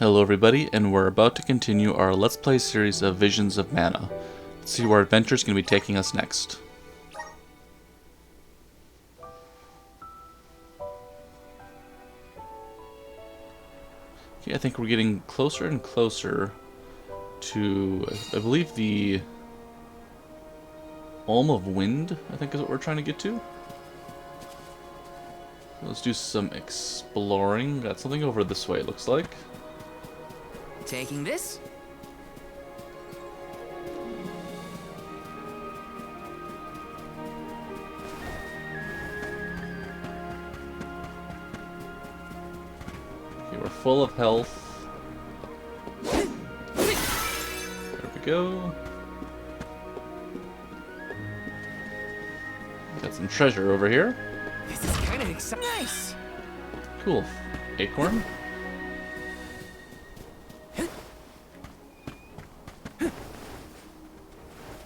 Hello everybody, and we're about to continue our Let's Play series of Visions of Mana. Let's see where our adventure is going to be taking us next. Okay, I think we're getting closer and closer to, I believe, the Alm of Wind, I think is what we're trying to get to. Let's do some exploring. Got something over this way, it looks like. Taking this? Okay, we're full of health. There we go. Got some treasure over here. This is kind of exciting. Nice. Cool. Acorn.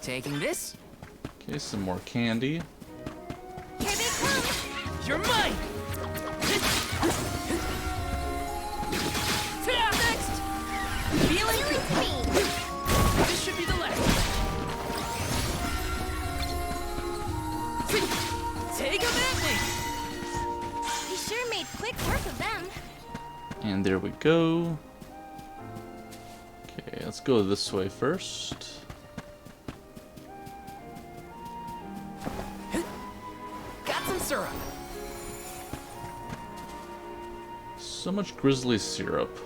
Taking this? Okay, some more candy. Here they come! You're mine! Next! Feeling me! This should be the last. Take them at me! He sure made quick work of them. And there we go. Okay, let's go this way first. Syrup. So much grizzly syrup.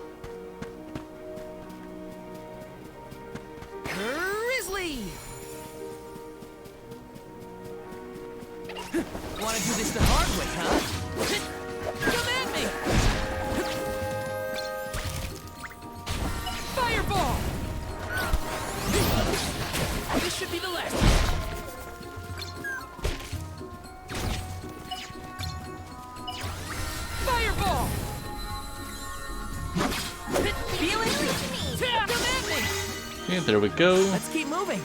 Grizzly! Wanna do this the hard way, huh? Come at me! Fireball! This should be the last. Fireball! Feeling me? Come at me! Okay, there we go. Let's keep moving.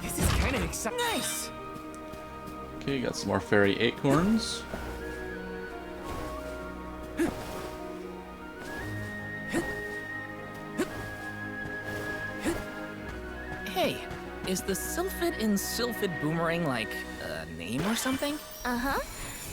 This is kind of exciting. Nice. Okay, got some more fairy acorns. Hey, is the sylphid in Sylphid Boomerang like a name or something? Uh-huh.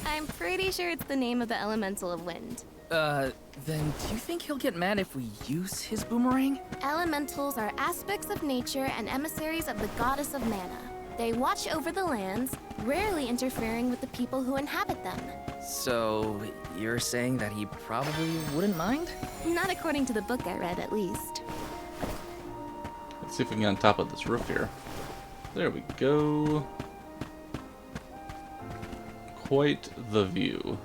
I'm pretty sure it's the name of the elemental of wind. Then do you think he'll get mad if we use his boomerang? Elementals are aspects of nature and emissaries of the goddess of mana. They watch over the lands, rarely interfering with the people who inhabit them. So, you're saying that he probably wouldn't mind? Not according to the book I read, at least. Let's see if we can get on top of this roof here. There we go. Quite the view.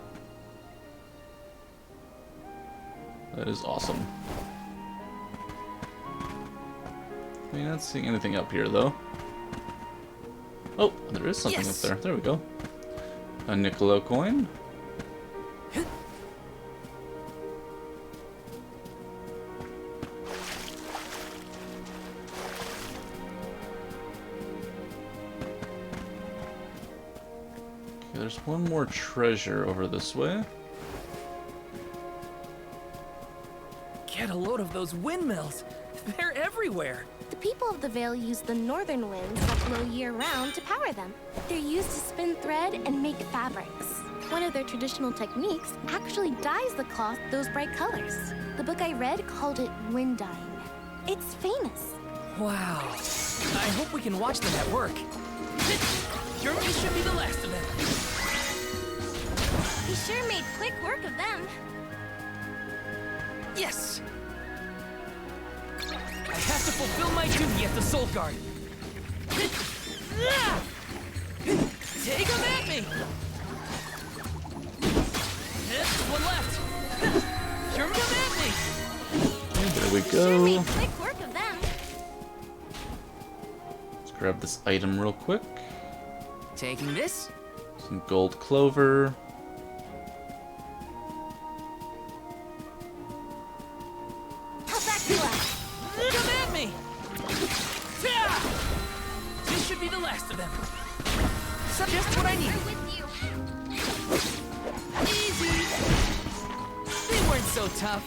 That is awesome. I'm not seeing anything up here though. Oh, there is something Yes. up there. There we go. A Niccolo coin. Okay, there's one more treasure over this way. Get a load of those windmills. They're everywhere. The people of the Vale use the northern winds that blow year-round to power them. They're used to spin thread and make fabrics. One of their traditional techniques actually dyes the cloth those bright colors. The book I read called it wind dyeing. It's famous. Wow. I hope we can watch them at work. This should be the last of them. He sure made quick work of them. Yes! I have to fulfill my duty as the Soul Guard. Take them at me! One left. Come at me! There we Sure made go. quick work of them. Let's grab this item real quick. Taking this? Some gold clover. How's that feel? Come at me! This should be the last of them. So just what I need. We're with you. Easy! so tough.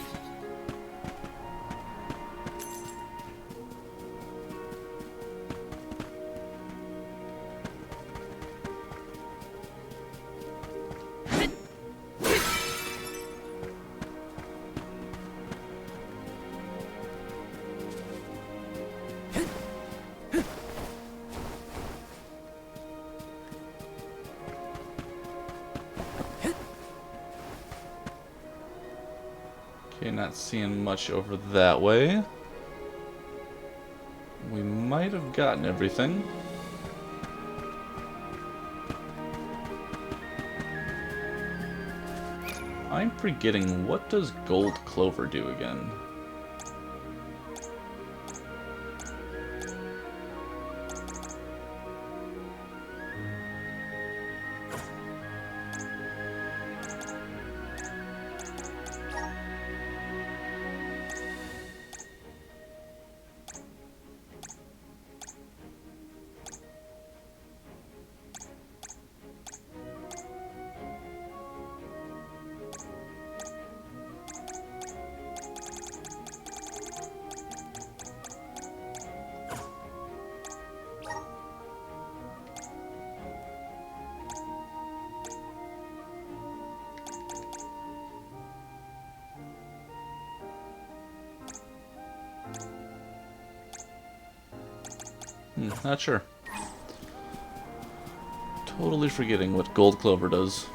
Okay, not seeing much over that way. We might have gotten everything. I'm forgetting, what does gold clover do again? Not sure. Totally forgetting what gold clover does.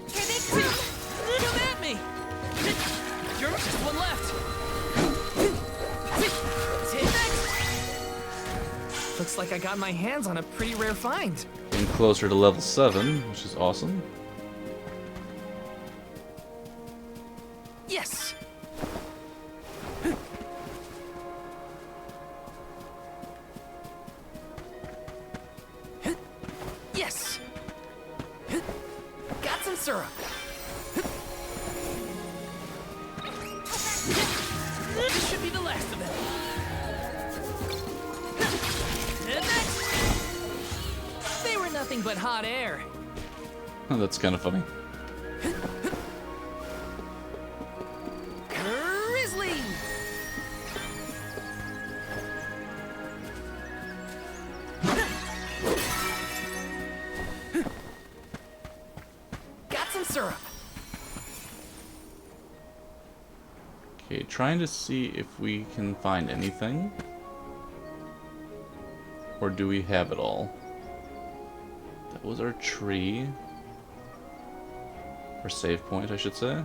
Here they come! Come at me! You're just one left! Take that! Looks like I got my hands on a pretty rare find. Getting closer to level 7, which is awesome. Yes! Yes! Got some syrup. This should be the last of them. They were nothing but hot air. Oh, that's kind of funny. Grizzly! Got some syrup. Okay, trying to see if we can find anything. Or do we have it all? That was our tree. Or save point, I should say.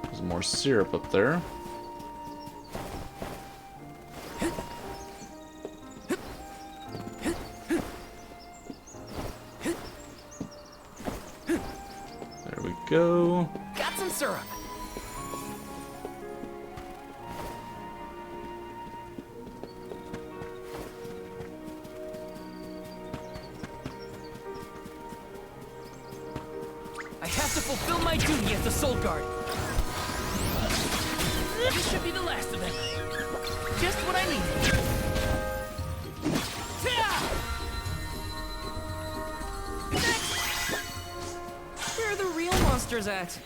There's more syrup up there. There we go. Got some syrup. I have to fulfill my duty as the Soul Guard. This should be the last of them. Just what I needed. Where are the real monsters at?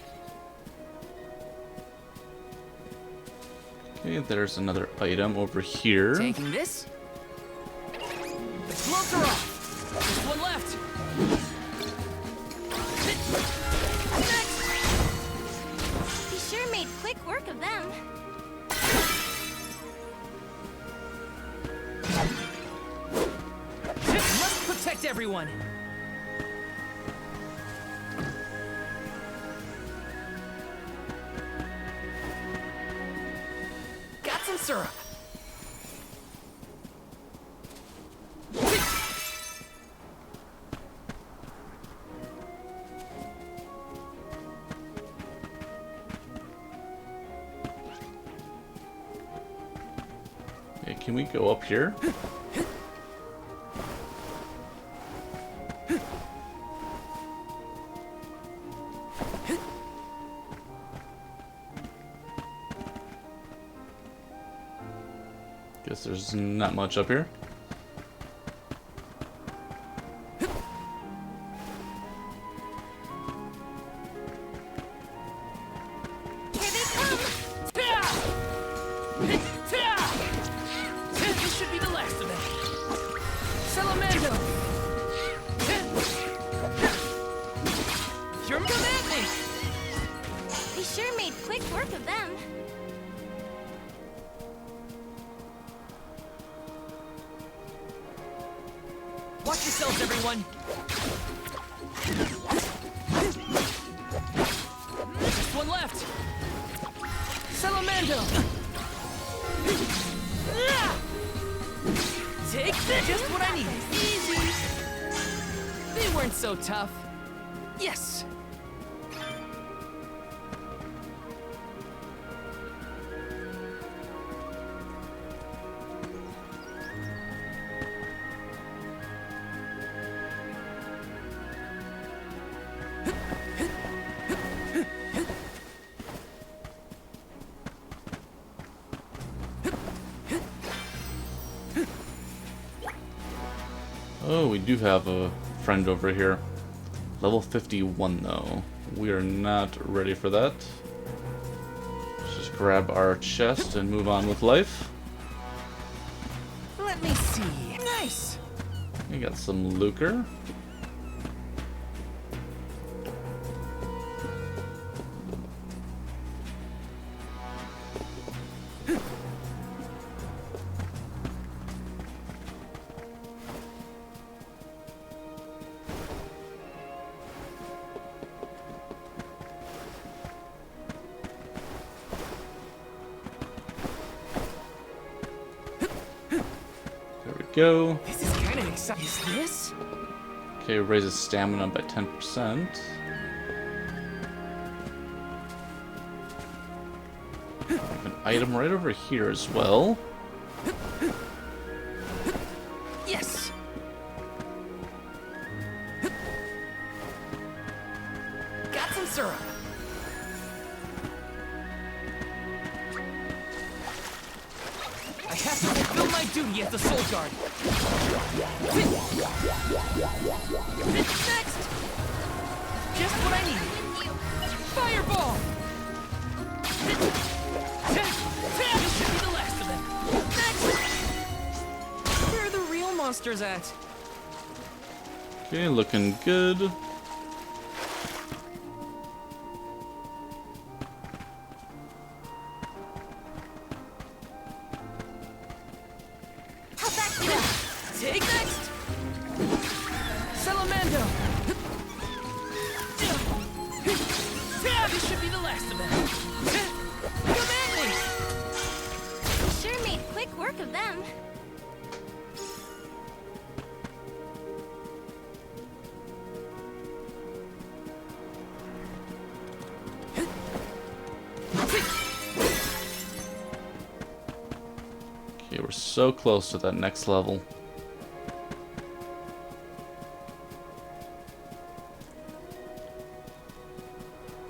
Okay, there's another item over here. Taking this. The gloves are off. Just one left. He sure made quick work of them. Must protect everyone. Got some syrup. Okay, can we go up here? Guess there's not much up here. This should be the last of them. Salamando! You're come at me! We sure made quick work of them. Watch yourselves, everyone! Just one left! Salamando! Take this! Just what I need! Easy! They weren't so tough. Yes! Oh, we do have a friend over here. Level 51 though. We are not ready for that. Let's just grab our chest and move on with life. Let me see. Nice! We got some lucre. Go. This is kind of exciting. Is this? Okay, raises stamina by 10%. An item right over here as well. Yes! Got some syrup. I have to fulfill my duty as the Soul Guard. Next! Just what I need. Fireball! This should be the last of them. Next! Where are the real monsters at? Okay, looking good. Take next! Salamando! This should be the last of them. Come at me! We sure made quick work of them. Okay, we're so close to that next level.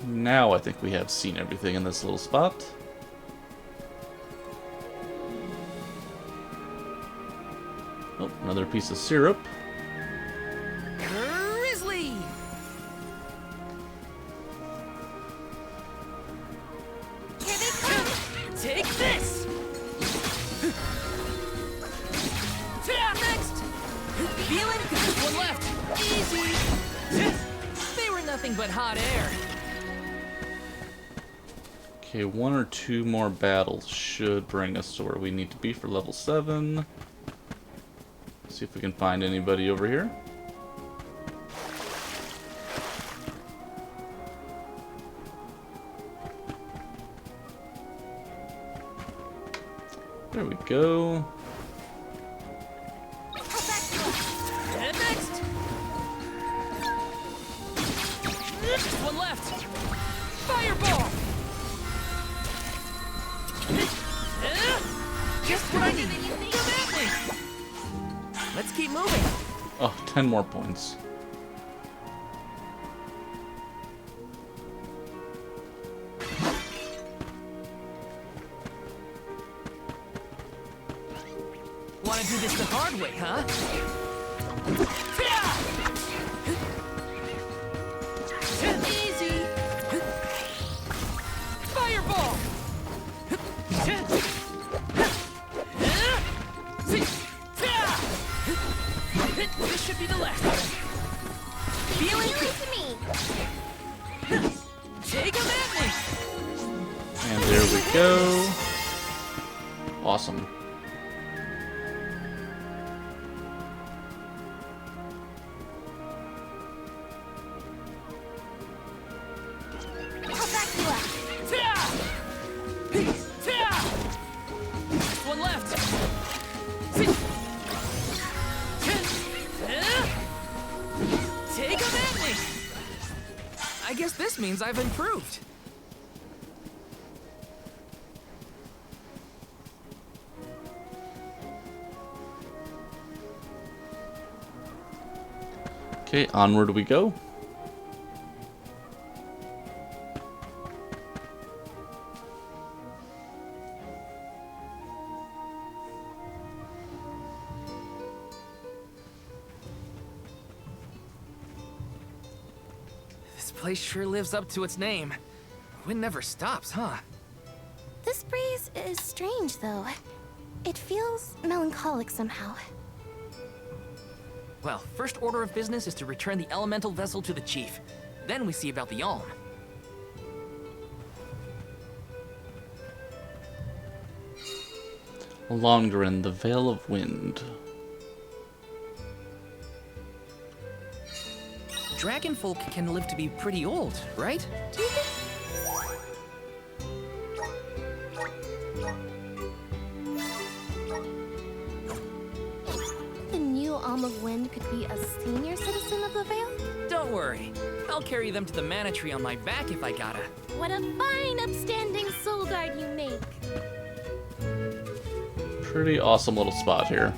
Now I think we have seen everything in this little spot. Oh, another piece of syrup. Grizzly! Here they come. Take this! Next! Feeling? Just one left. Easy! They were nothing but hot air. Okay, one or two more battles should bring us to where we need to be for level 7. See if we can find anybody over here. There we go. And next! Just one left. Fireball! Just what I need. Come at me! Let's keep moving. Oh, 10 more points. Wanna do this the hard way, huh? Easy! Fireball! Awesome. I'll back you up. Just one left. Take 'em at me. I guess this means I've improved. Okay, onward we go. This place sure lives up to its name. Wind never stops, huh? This breeze is strange, though. It feels melancholic somehow. Well, first order of business is to return the elemental vessel to the chief. Then we see about the Alm. Longren, the Veil of Wind. Dragonfolk can live to be pretty old, right? Do you think? The new Alm of Wind could be a senior citizen of the Vale? Don't worry. I'll carry them to the mana tree on my back if I gotta. What a fine, upstanding soul guard you make. Pretty awesome little spot here.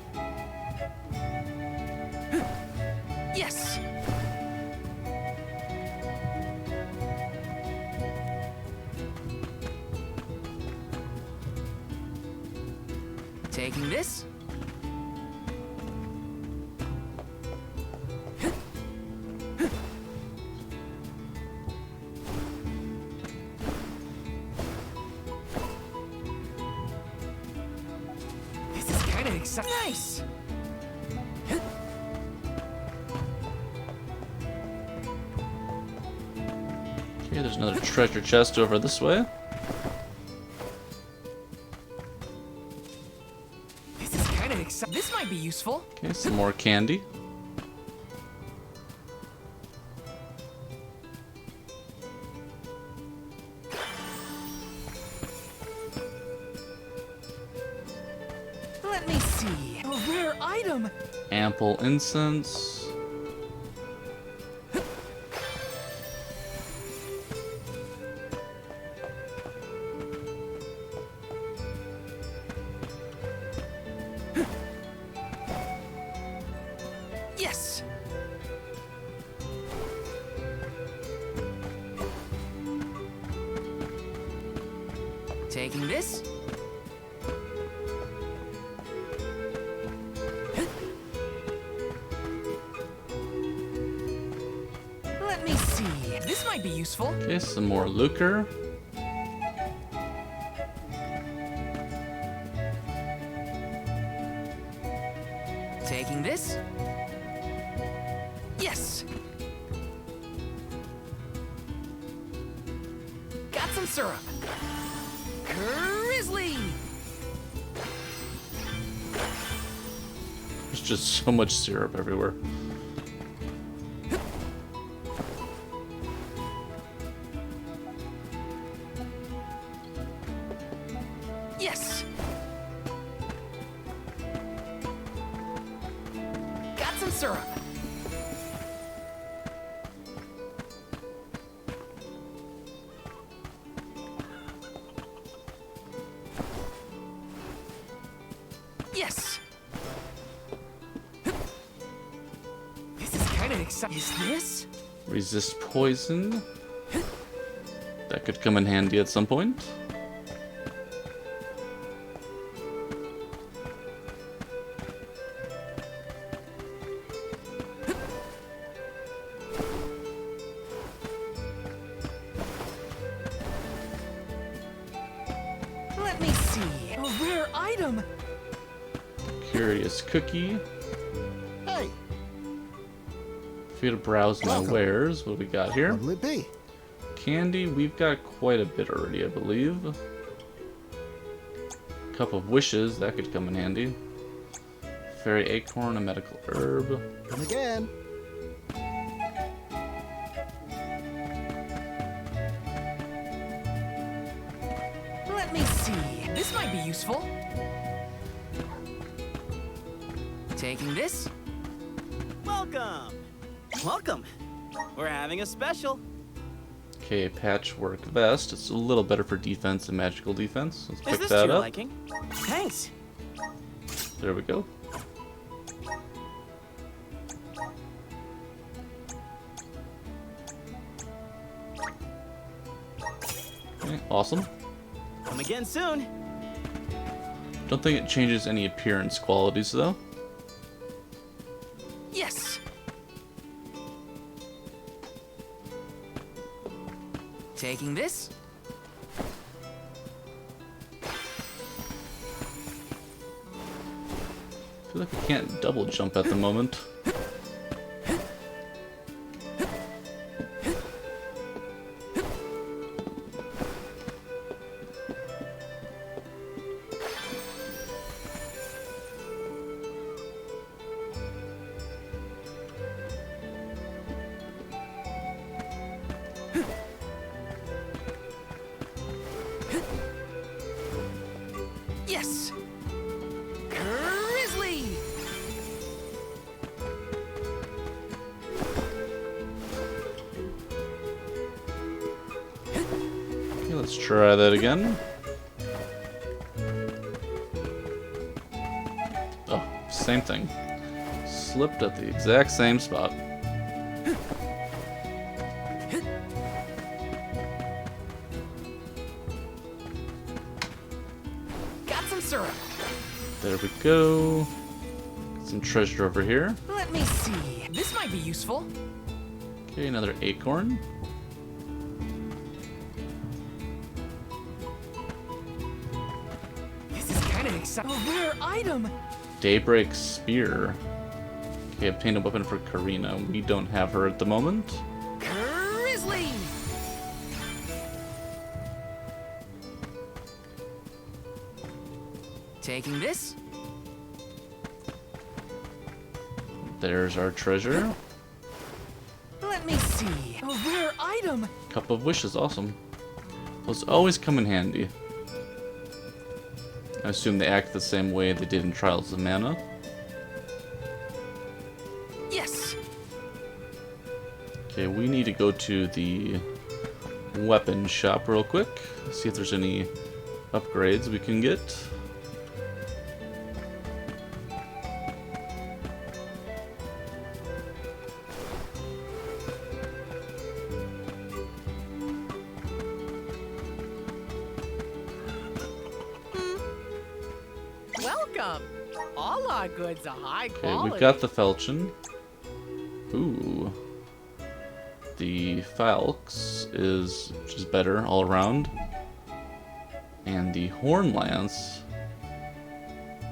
Yes! Taking this. This is kind of exciting. Nice! Okay, there's another treasure chest over this way. This is kind of exciting. This might be useful. Okay, some more candy. Let me see. A rare item. Ample incense. Yes. Taking this. Let me see. This might be useful. Okay, some more lucre. Taking this. Yes. Got some syrup. Grizzly. There's just so much syrup everywhere. Yes. Got some syrup. Yes. This is kind of exciting. Is this? Resist poison. That could come in handy at some point. Let me see. A rare item. Curious cookie. Hey, Feel to browse my Welcome. wares. What do we got here? what'll it be? Candy, we've got quite a bit already, I believe. Cup of Wishes, that could come in handy. Fairy acorn, a medical herb. Come again. Let me see. This might be useful. Taking this? Welcome! Welcome! We're having a special. Okay, patchwork vest. It's a little better for defense and magical defense. Let's Is pick this that to your up. liking? Thanks. There we go. Okay, awesome. Come again soon. Don't think it changes any appearance qualities though. Yes. Taking this? I feel like I can't double jump at the moment. Yes. Grizzly. Okay, let's try that again. Oh, same thing. Slipped at the exact same spot. Got some syrup. There we go. Some treasure over here. Let me see. This might be useful. Okay, another acorn. This is kind of exciting. A rare item. Daybreak Spear. Okay, obtain a weapon for Karina. We don't have her at the moment. Grizzly. Taking this? There's our treasure. Let me see. A rare item. Cup of Wishes, awesome. Those always come in handy. I assume they act the same way they did in Trials of Mana. Yes. Okay, we need to go to the weapon shop real quick. See if there's any upgrades we can get. Welcome. All our goods are high Okay, quality. we've got the falchion. Ooh. The falx is just better all around. And the horn lance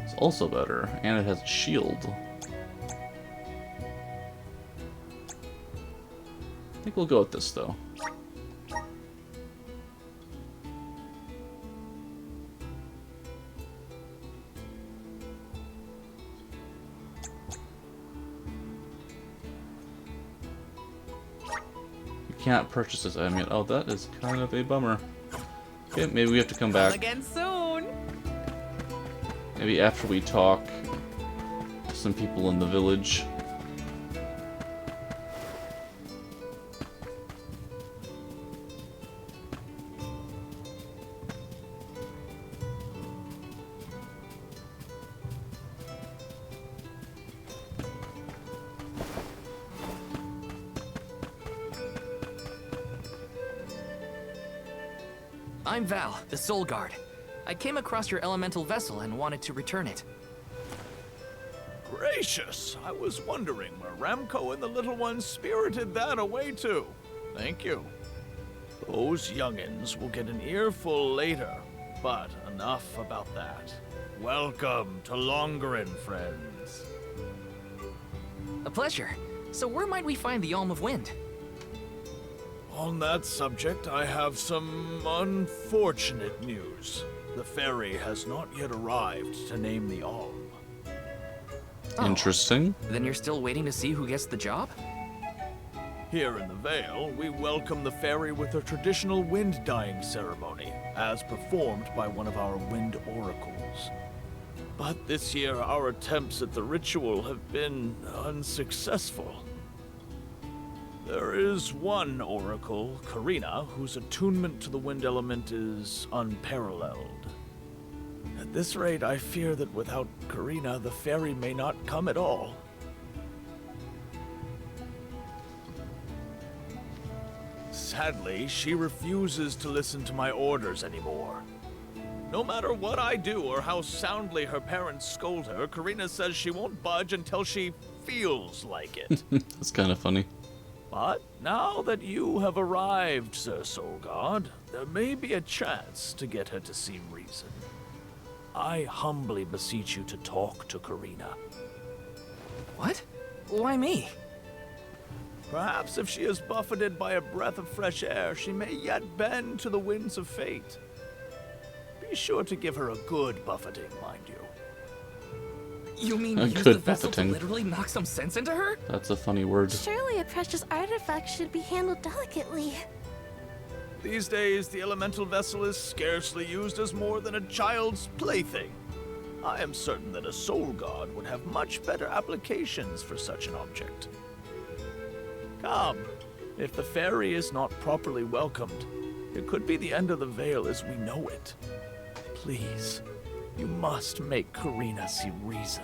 is also better, and it has a shield. I think we'll go with this though. Can't purchase this item yet. Oh, that is kind of a bummer. Okay, maybe we have to come back. Again soon. Maybe after we talk to some people in the village. I'm Val, the Soul Guard. I came across your elemental vessel and wanted to return it. Gracious, I was wondering where Ramco and the little ones spirited that away to. Thank you. Those youngins will get an earful later, but enough about that. Welcome to Longerin, friends. A pleasure. So where might we find the Alm of Wind? On that subject, I have some unfortunate news. The fairy has not yet arrived to name the Alm. Oh. Interesting. Then you're still waiting to see who gets the job? Here in the Vale, we welcome the fairy with a traditional wind-dyeing ceremony, as performed by one of our wind oracles. But this year, our attempts at the ritual have been unsuccessful. There is one oracle, Karina, whose attunement to the wind element is unparalleled. At this rate, I fear that without Karina, the fairy may not come at all. Sadly, she refuses to listen to my orders anymore. No matter what I do or how soundly her parents scold her, Karina says she won't budge until she feels like it. That's kind of funny. But now that you have arrived, Sir Soul God, there may be a chance to get her to see reason. I humbly beseech you to talk to Karina. What? Why me? Perhaps if she is buffeted by a breath of fresh air, she may yet bend to the winds of fate. Be sure to give her a good buffeting, mind you. You mean A use good the vessel to buffeting. literally knock some sense into her? That's a funny word. Surely a precious artifact should be handled delicately. These days, the elemental vessel is scarcely used as more than a child's plaything. I am certain that a soul god would have much better applications for such an object. Come, if the fairy is not properly welcomed, it could be the end of the Vale as we know it. Please, you must make Karina see reason.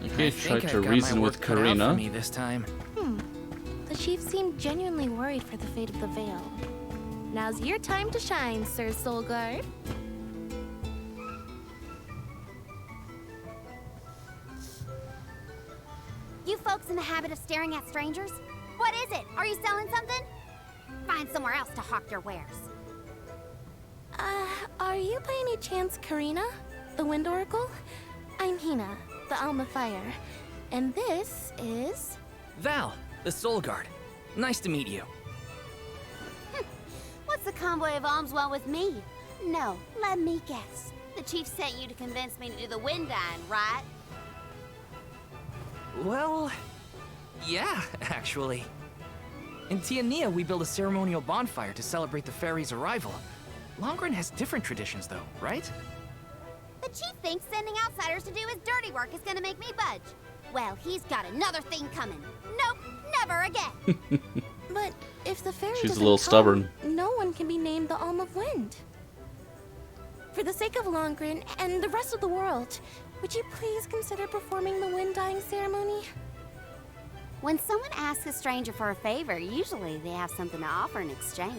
Okay, I try think I've to got reason my with work cut out for Karina. me this time. The chief seemed genuinely worried for the fate of the Vale. Now's your time to shine, Sir Soulguard. You folks in the habit of staring at strangers? What is it? Are you selling something? Find somewhere else to hawk your wares. Are you by any chance Karina, the Wind Oracle? I'm Hinna, the Alm of Fire. And this is... Val, the Soul Guard. Nice to meet you. What's the convoy of alms want with me? No, let me guess. The chief sent you to convince me to do the wind dyeing, right? Well, yeah, actually. In Tiania, we build a ceremonial bonfire to celebrate the fairy's arrival. Longren has different traditions, though, right? The chief thinks sending outsiders to do his dirty work is gonna make me budge. Well, he's got another thing coming. Nope, never again. But if the fairy She's a doesn't little come, stubborn. no one can be named the Alm of Wind. For the sake of Longren and the rest of the world, would you please consider performing the wind dyeing ceremony? When someone asks a stranger for a favor, usually they have something to offer in exchange.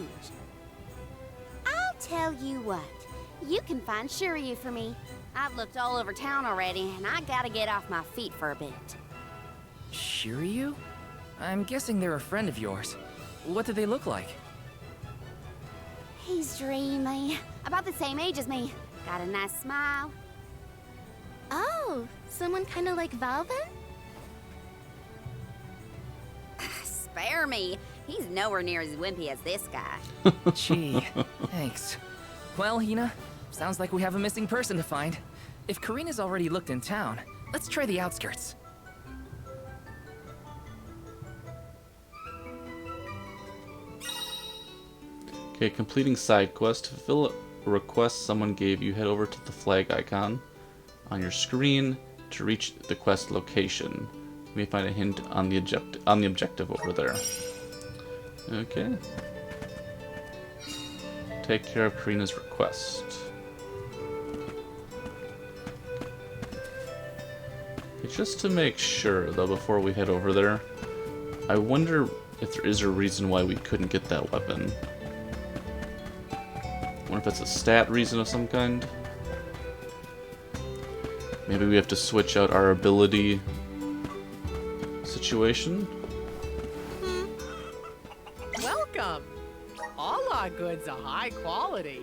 I'll tell you what. You can find Shiryu for me. I've looked all over town already, and I gotta get off my feet for a bit. Shiryu? I'm guessing they're a friend of yours. What do they look like? He's dreamy. About the same age as me. Got a nice smile. Oh, someone kind of like Val then? Spare me. He's nowhere near as wimpy as this guy. Gee, thanks. Well, Hinna, sounds like we have a missing person to find. If Karina's already looked in town, let's try the outskirts. Okay, completing side quest. To fulfill a request someone gave you, head over to the flag icon on your screen to reach the quest location. You may find a hint on the objective over there. Okay. Take care of Karina's request. Okay, just to make sure, though, before we head over there, I wonder if there is a reason why we couldn't get that weapon. I wonder if it's a stat reason of some kind. Maybe we have to switch out our ability situation. Welcome. All our goods are high quality.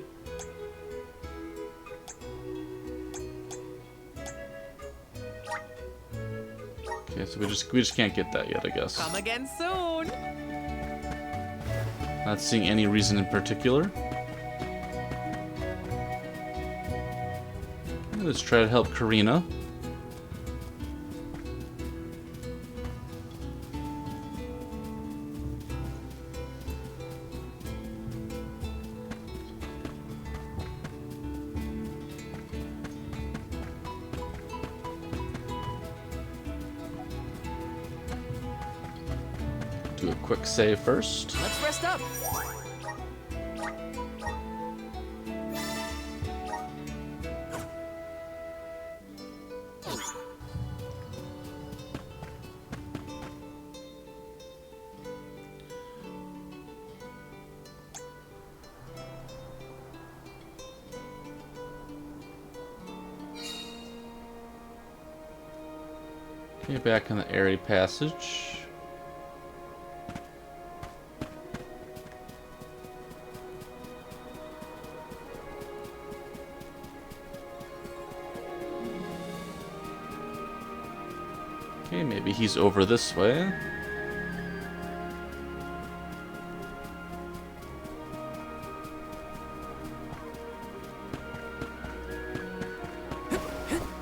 Okay, so we just can't get that yet, I guess. Come again soon. Not seeing any reason in particular. Let's try to help Karina. Do a quick save first. Let's rest up. Okay, back in the airy passage. Okay, maybe he's over this way.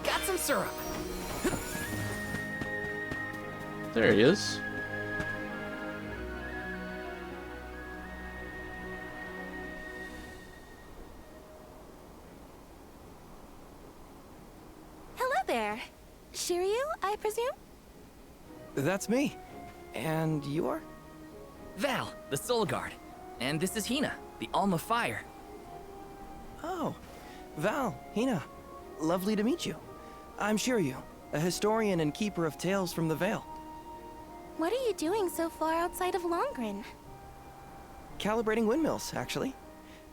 Got some syrup. There he is. Hello there. Shiryu, I presume? That's me. And you are? Val, the Soul Guard. And this is Hinna, the Alm of Fire. Oh, Val, Hinna. Lovely to meet you. I'm Shiryu, a historian and keeper of tales from the Vale. What are you doing so far outside of Longren? Calibrating windmills, actually.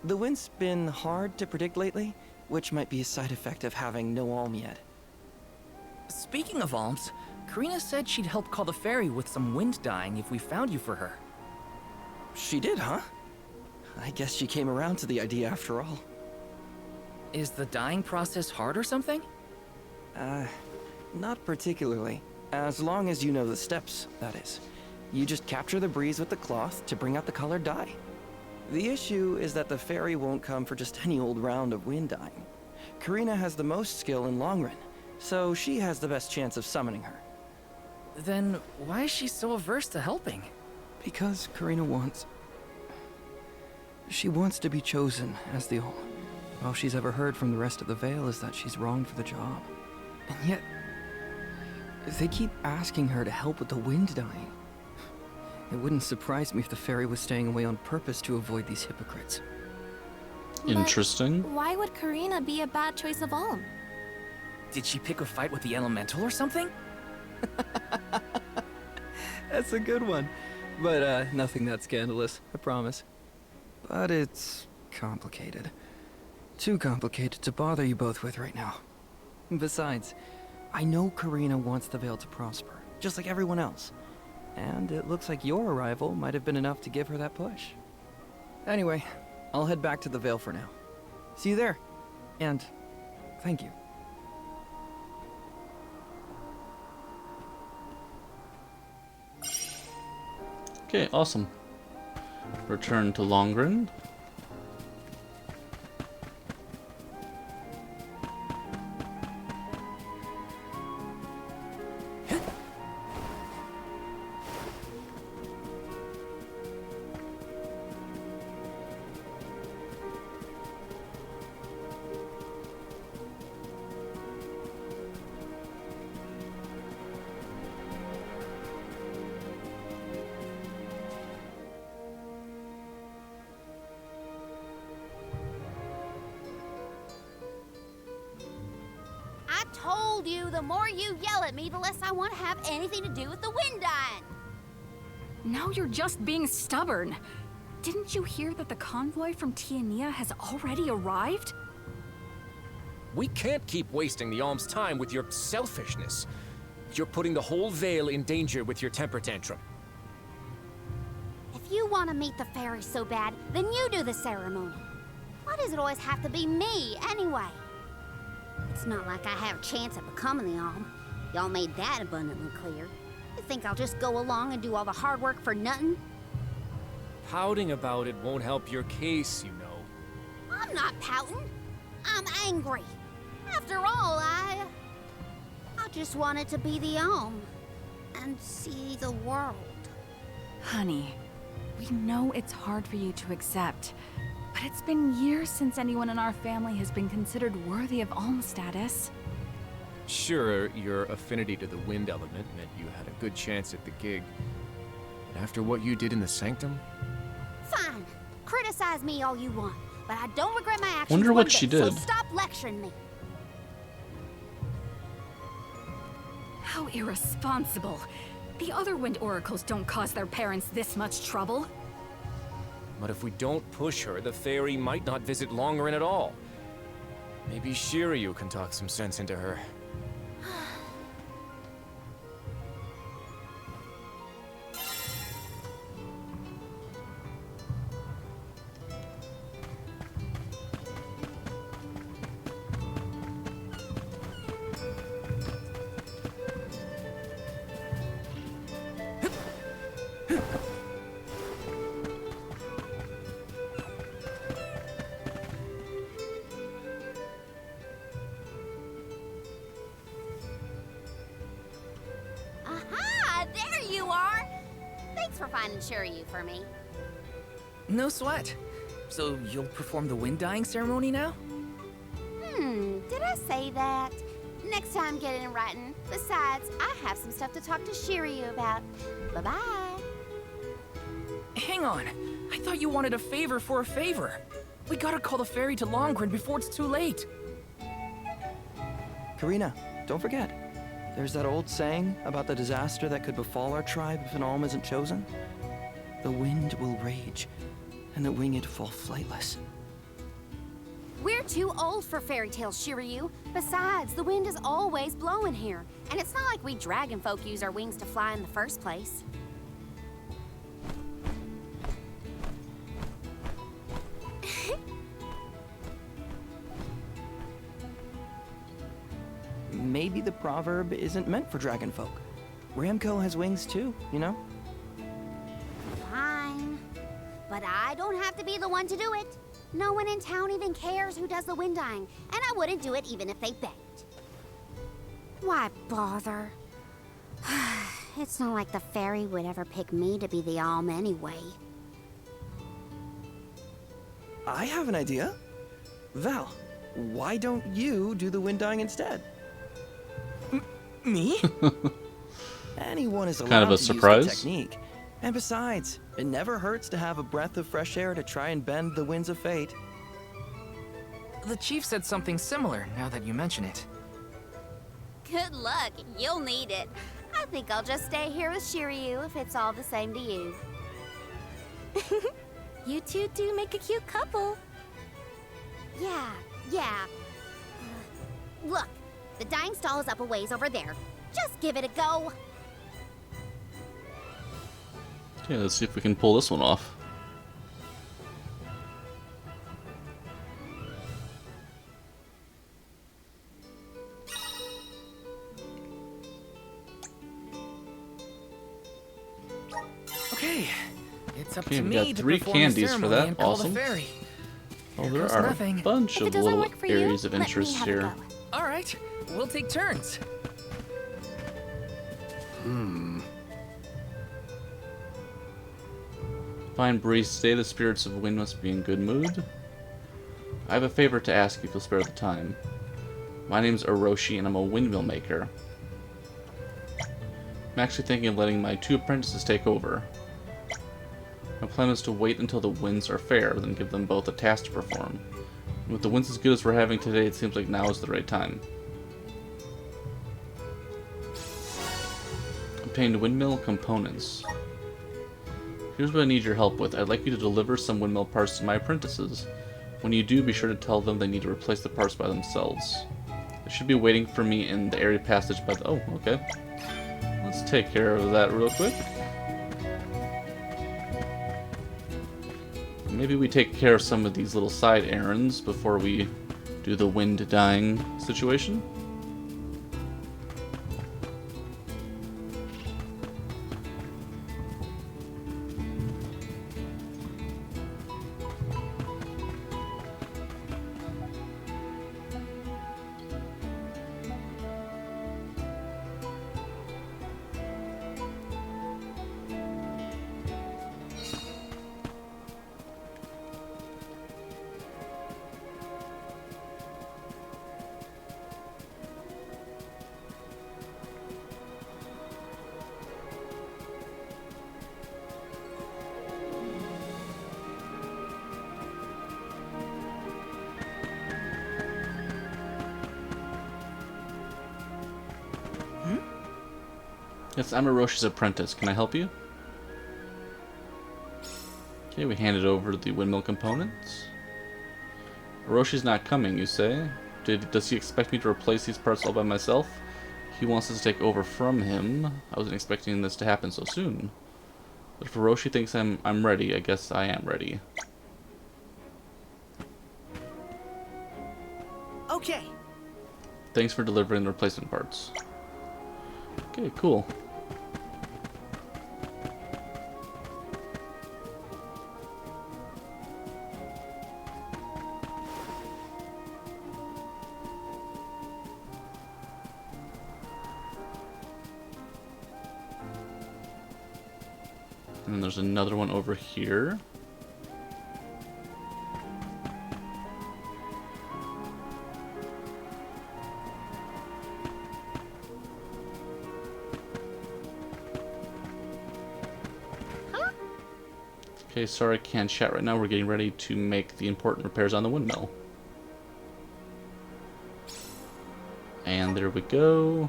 The wind's been hard to predict lately, which might be a side effect of having no alm yet. Speaking of alms, Karina said she'd help call the ferry with some wind dying if we found you for her. She did, huh? I guess she came around to the idea after all. Is the dyeing process hard or something? Not particularly. As long as you know the steps, that is. You just capture the breeze with the cloth to bring out the colored dye. The issue is that the fairy won't come for just any old round of wind dyeing. Karina has the most skill in long run, so she has the best chance of summoning her. Then why is she so averse to helping? Because Karina wants... She wants to be chosen as the Alm. All she's ever heard from the rest of the Vale is that she's wrong for the job. And yet... they keep asking her to help with the wind dyeing. It wouldn't surprise me if the fairy was staying away on purpose to avoid these hypocrites. Interesting. But why would Karina be a bad choice of Alm? Did she pick a fight with the elemental or something? That's a good one. But, nothing that scandalous, I promise. But it's complicated. Too complicated to bother you both with right now. Besides, I know Karina wants the Vale to prosper, just like everyone else. And it looks like your arrival might have been enough to give her that push. Anyway, I'll head back to the Vale for now. See you there. And thank you. Okay, awesome. Return to Longren. I told you, the more you yell at me, the less I want to have anything to do with the wind dyeing. Now you're just being stubborn. Didn't you hear that the convoy from Tiania has already arrived? We can't keep wasting the Alm's time with your selfishness. You're putting the whole Vale in danger with your temper tantrum. If you want to meet the fairy so bad, then you do the ceremony. Why does it always have to be me, anyway? It's not like I have a chance of becoming the Alm. Y'all made that abundantly clear. You think I'll just go along and do all the hard work for nothing? Pouting about it won't help your case, you know. I'm not pouting. I'm angry. After all, I just wanted to be the Alm and see the world. Honey, we know it's hard for you to accept, but it's been years since anyone in our family has been considered worthy of Alm status. Sure, your affinity to the wind element meant you had a good chance at the gig. But after what you did in the Sanctum? Fine. Criticize me all you want, but I don't regret my actions. Wonder one what she bit, did. So stop lecturing me. How irresponsible. The other wind oracles don't cause their parents this much trouble. But if we don't push her, the fairy might not visit Longren at all. Maybe Shiryu can talk some sense into her. Aha! There you are! Thanks for finding Shiryu for me. No sweat. So you'll perform the wind dyeing ceremony now? Did I say that? Next time, get it in writing. Besides, I have some stuff to talk to Shiryu about. Bye-bye. Hang on. I thought you wanted a favor for a favor. We gotta call the ferry to Longren before it's too late. Karina, don't forget. There's that old saying about the disaster that could befall our tribe if an Alm isn't chosen. The wind will rage, and the winged fall flightless. We're too old for fairy tales, Shiryu. Besides, the wind is always blowing here. And it's not like we dragon folk use our wings to fly in the first place. Maybe the proverb isn't meant for dragon folk. Ramco has wings too, you know? Fine. But I don't have to be the one to do it. No one in town even cares who does the wind dyeing, and I wouldn't do it even if they begged. Why bother? It's not like the fairy would ever pick me to be the Alm anyway. I have an idea. Val, why don't you do the wind dyeing instead? Me? Anyone is allowed Kind of a to surprise. use the technique. And besides, it never hurts to have a breath of fresh air to try and bend the winds of fate. The chief said something similar, now that you mention it. Good luck. You'll need it. I think I'll just stay here with Shiryu if it's all the same to you. You two do make a cute couple. Yeah. Look, the dyeing stall is up a ways over there. Just give it a go. Okay, let's see if we can pull this one off. Okay, it's up Okay, to we me got to 3 perform the candies for ceremony that. and call Awesome. the ferry. Oh, Here there goes are nothing. a bunch If of it doesn't little work for you, areas of let me interest have a here. go. All right, we'll take turns. Fine breeze, stay the spirits of wind must be in good mood. I have a favor to ask if you'll spare the time. My name's Orochi and I'm a windmill maker. I'm actually thinking of letting my 2 apprentices take over. My plan is to wait until the winds are fair, then give them both a task to perform. And with the winds as good as we're having today, it seems like now is the right time. Obtained windmill components. Here's what I need your help with. I'd like you to deliver some windmill parts to my apprentices. When you do, be sure to tell them they need to replace the parts by themselves. They should be waiting for me in the area passage by the... Oh, okay. Let's take care of that real quick. Maybe we take care of some of these little side errands before we do the wind dyeing situation. Yes, I'm a Roshi's apprentice. Can I help you? Okay, we handed over the windmill components. Roshi's not coming, you say? Does he expect me to replace these parts all by myself? He wants us to take over from him. I wasn't expecting this to happen so soon. But if Roshi thinks I'm ready, I guess I am ready. Okay. Thanks for delivering the replacement parts. Okay, cool. And then there's another one over here. Okay, sorry I can't chat right now. We're getting ready to make the important repairs on the windmill. And there we go.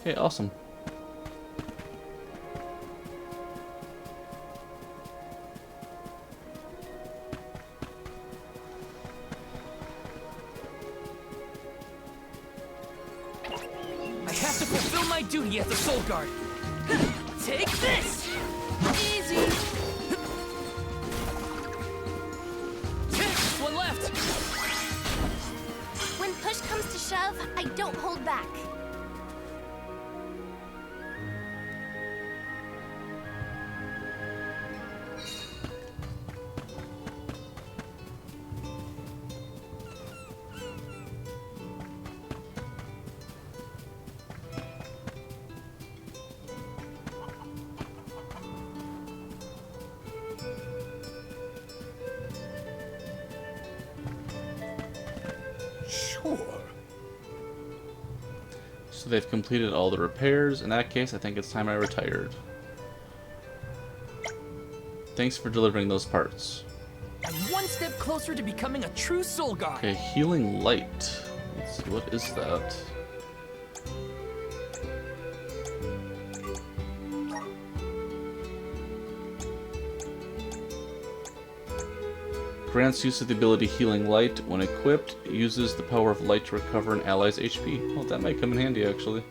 Okay, awesome. I have to fulfill my duty as a soul guard. Take this! Easy! One left! When push comes to shove, I don't hold back. Sure. So they've completed all the repairs. In that case, I think it's time I retired. Thanks for delivering those parts. I'm one step closer to becoming a true soul guard. Okay, healing light. Let's see, what is that? Grants use of the ability Healing Light. When equipped, uses the power of light to recover an ally's HP. Well, that might come in handy, actually.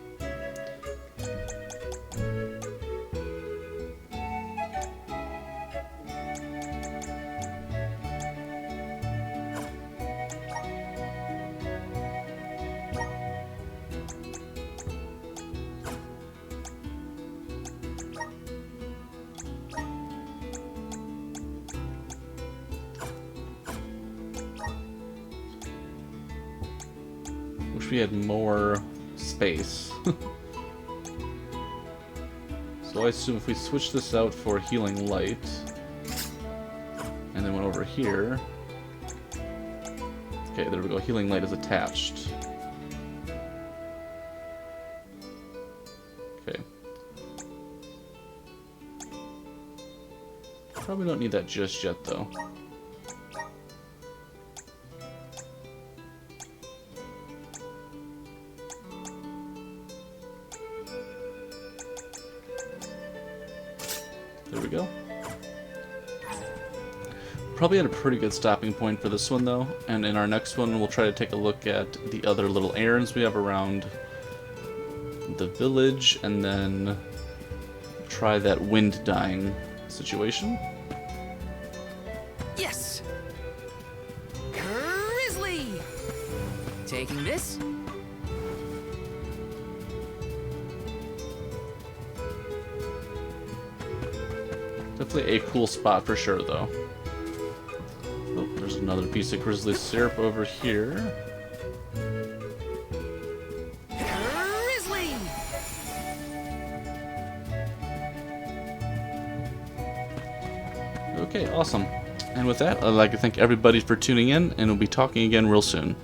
Wish we had more space. So I assume if we switch this out for Healing Light, and then went over here. Okay, there we go. Healing Light is attached. Okay. Probably don't need that just yet, though. There we go. Probably at a pretty good stopping point for this one, though. And in our next one, we'll try to take a look at the other little errands we have around the village, and then try that wind dying situation. Yes! Grizzly! Taking this? Definitely a cool spot for sure, though. Oh, there's another piece of grizzly syrup over here. Grizzly! Okay, awesome. And with that, I'd like to thank everybody for tuning in, and we'll be talking again real soon.